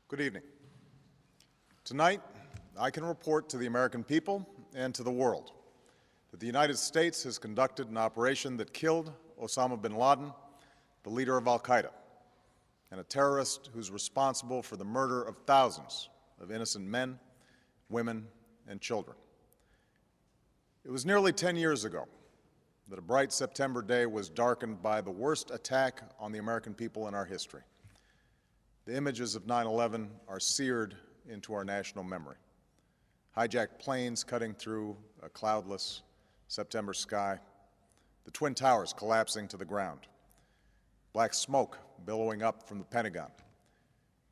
Good evening. Tonight, I can report to the American people and to the world that the United States has conducted an operation that killed Osama bin Laden, the leader of al-Qaeda, and a terrorist who's responsible for the murder of thousands of innocent men, women, and children. It was nearly 10 years ago that a bright September day was darkened by the worst attack on the American people in our history. The images of 9/11 are seared into our national memory. Hijacked planes cutting through a cloudless September sky, the Twin Towers collapsing to the ground, black smoke billowing up from the Pentagon,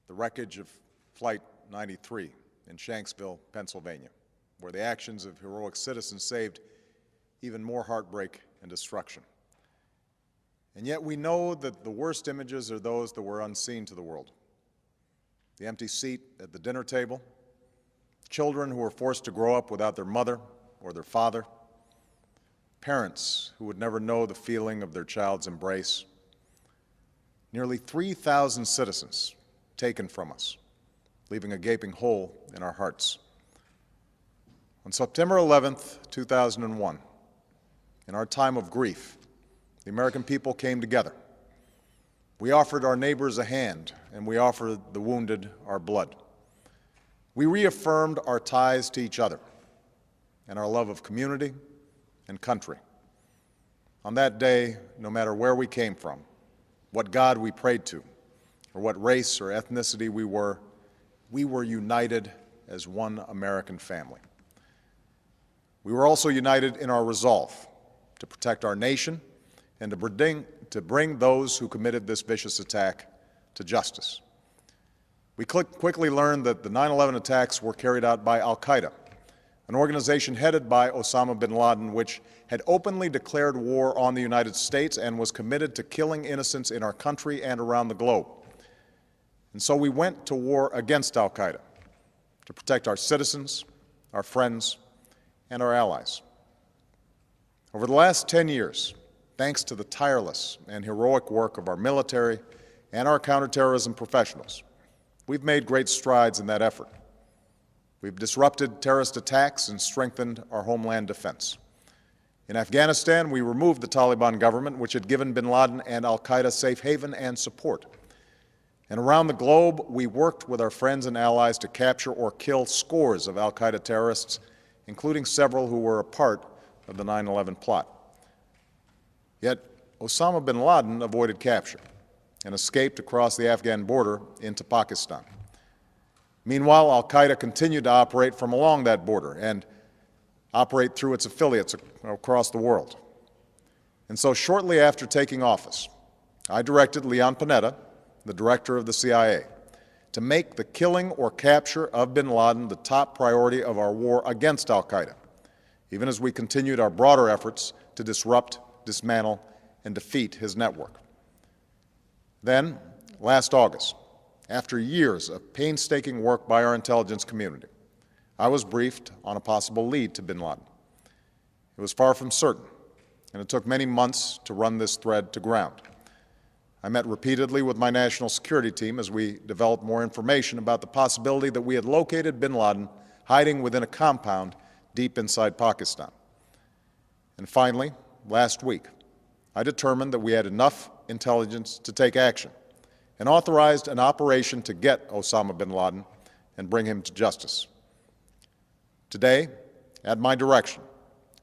the wreckage of Flight 93 in Shanksville, Pennsylvania, where the actions of heroic citizens saved even more heartbreak and destruction. And yet we know that the worst images are those that were unseen to the world. The empty seat at the dinner table, children who were forced to grow up without their mother or their father, parents who would never know the feeling of their child's embrace, nearly 3,000 citizens taken from us, leaving a gaping hole in our hearts. On September 11th, 2001, in our time of grief, the American people came together. We offered our neighbors a hand, and we offered the wounded our blood. We reaffirmed our ties to each other and our love of community and country. On that day, no matter where we came from, what God we prayed to, or what race or ethnicity we were united as one American family. We were also united in our resolve to protect our nation and to bring those who committed this vicious attack to justice. We quickly learned that the 9/11 attacks were carried out by al-Qaeda, an organization headed by Osama bin Laden, which had openly declared war on the United States and was committed to killing innocents in our country and around the globe. And so we went to war against al-Qaeda to protect our citizens, our friends, and our allies. Over the last 10 years, thanks to the tireless and heroic work of our military and our counterterrorism professionals, we've made great strides in that effort. We've disrupted terrorist attacks and strengthened our homeland defense. In Afghanistan, we removed the Taliban government, which had given bin Laden and al-Qaeda safe haven and support. And around the globe, we worked with our friends and allies to capture or kill scores of al-Qaeda terrorists, including several who were a part of the 9/11 plot. Yet Osama bin Laden avoided capture and escaped across the Afghan border into Pakistan. Meanwhile, al-Qaeda continued to operate from along that border and operate through its affiliates across the world. And so shortly after taking office, I directed Leon Panetta, the director of the CIA, to make the killing or capture of bin Laden the top priority of our war against al-Qaeda, even as we continued our broader efforts to disrupt, dismantle, and defeat his network. Then, last August, after years of painstaking work by our intelligence community, I was briefed on a possible lead to bin Laden. It was far from certain, and it took many months to run this thread to ground. I met repeatedly with my national security team as we developed more information about the possibility that we had located bin Laden hiding within a compound deep inside Pakistan. And finally, last week, I determined that we had enough intelligence to take action and authorized an operation to get Osama bin Laden and bring him to justice. Today, at my direction,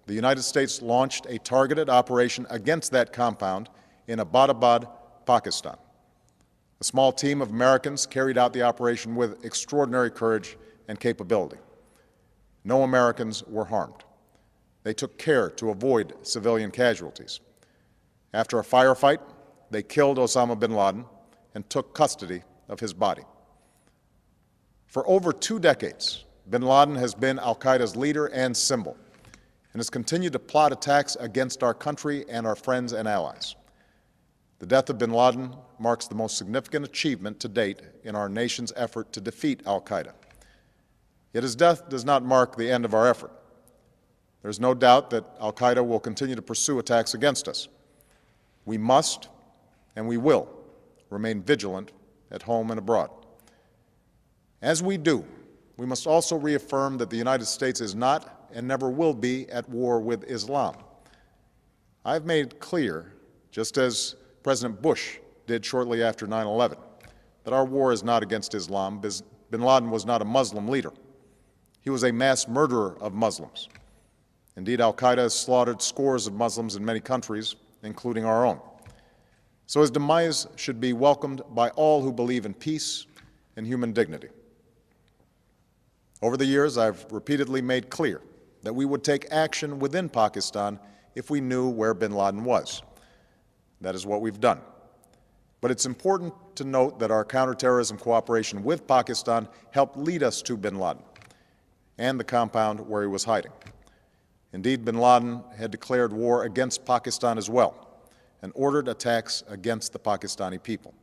the United States launched a targeted operation against that compound in Abbottabad, Pakistan. A small team of Americans carried out the operation with extraordinary courage and capability. No Americans were harmed. They took care to avoid civilian casualties. After a firefight, they killed Osama bin Laden and took custody of his body. For over 2 decades, bin Laden has been al-Qaeda's leader and symbol, and has continued to plot attacks against our country and our friends and allies. The death of bin Laden marks the most significant achievement to date in our nation's effort to defeat al-Qaeda. Yet his death does not mark the end of our effort. There is no doubt that al-Qaeda will continue to pursue attacks against us. We must and we will remain vigilant at home and abroad. As we do, we must also reaffirm that the United States is not and never will be at war with Islam. I've made clear, just as President Bush did shortly after 9/11, that our war is not against Islam. Bin Laden was not a Muslim leader. He was a mass murderer of Muslims. Indeed, al-Qaeda has slaughtered scores of Muslims in many countries, including our own. So his demise should be welcomed by all who believe in peace and human dignity. Over the years, I've repeatedly made clear that we would take action within Pakistan if we knew where bin Laden was. That is what we've done. But it's important to note that our counterterrorism cooperation with Pakistan helped lead us to bin Laden and the compound where he was hiding. Indeed, bin Laden had declared war against Pakistan as well and ordered attacks against the Pakistani people.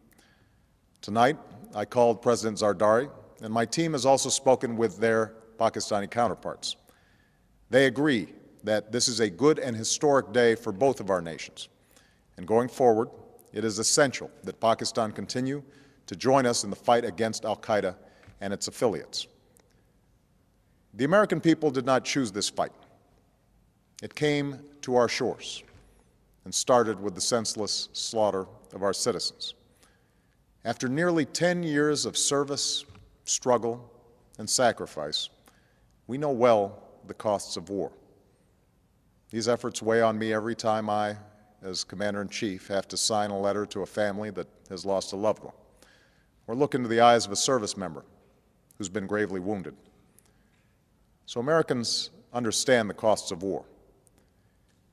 Tonight, I called President Zardari, and my team has also spoken with their Pakistani counterparts. They agree that this is a good and historic day for both of our nations. And going forward, it is essential that Pakistan continue to join us in the fight against al-Qaeda and its affiliates. The American people did not choose this fight. It came to our shores and started with the senseless slaughter of our citizens. After nearly 10 years of service, struggle, and sacrifice, we know well the costs of war. These efforts weigh on me every time I, as Commander-in-Chief, have to sign a letter to a family that has lost a loved one, or look into the eyes of a service member who's been gravely wounded. So Americans understand the costs of war.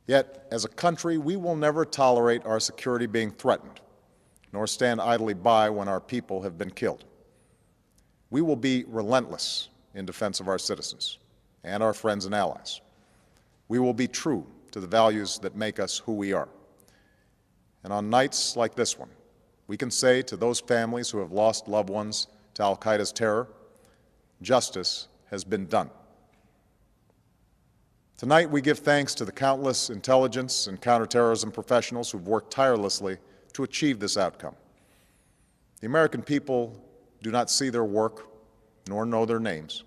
Yet, as a country, we will never tolerate our security being threatened, nor stand idly by when our people have been killed. We will be relentless in defense of our citizens and our friends and allies. We will be true to the values that make us who we are. And on nights like this one, we can say to those families who have lost loved ones to al-Qaeda's terror, justice has been done. Tonight, we give thanks to the countless intelligence and counterterrorism professionals who've worked tirelessly to achieve this outcome. The American people do not see their work nor know their names,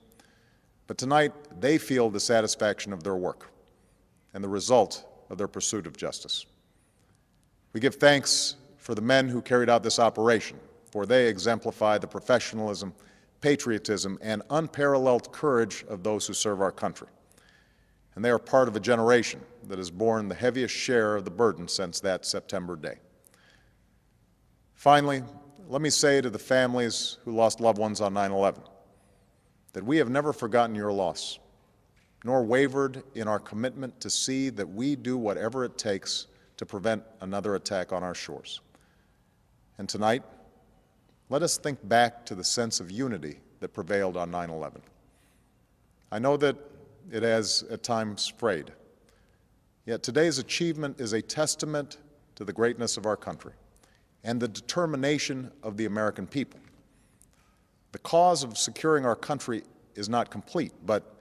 but tonight they feel the satisfaction of their work and the result of their pursuit of justice. We give thanks for the men who carried out this operation, for they exemplify the professionalism, patriotism, and unparalleled courage of those who serve our country. And they are part of a generation that has borne the heaviest share of the burden since that September day. Finally, let me say to the families who lost loved ones on 9/11 that we have never forgotten your loss, nor wavered in our commitment to see that we do whatever it takes to prevent another attack on our shores. And tonight, let us think back to the sense of unity that prevailed on 9/11. I know that it has at times frayed, yet today's achievement is a testament to the greatness of our country and the determination of the American people. The cause of securing our country is not complete, but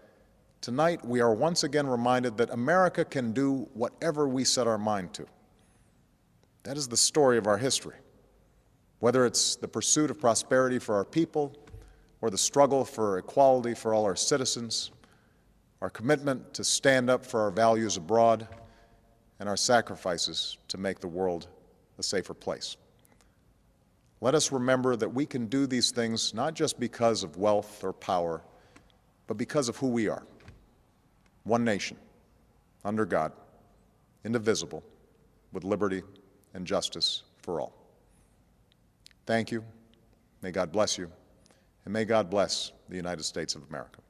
tonight we are once again reminded that America can do whatever we set our mind to. That is the story of our history. Whether it's the pursuit of prosperity for our people or the struggle for equality for all our citizens, our commitment to stand up for our values abroad, and our sacrifices to make the world a safer place. Let us remember that we can do these things not just because of wealth or power, but because of who we are. One nation, under God, indivisible, with liberty and justice for all. Thank you. May God bless you, and may God bless the United States of America.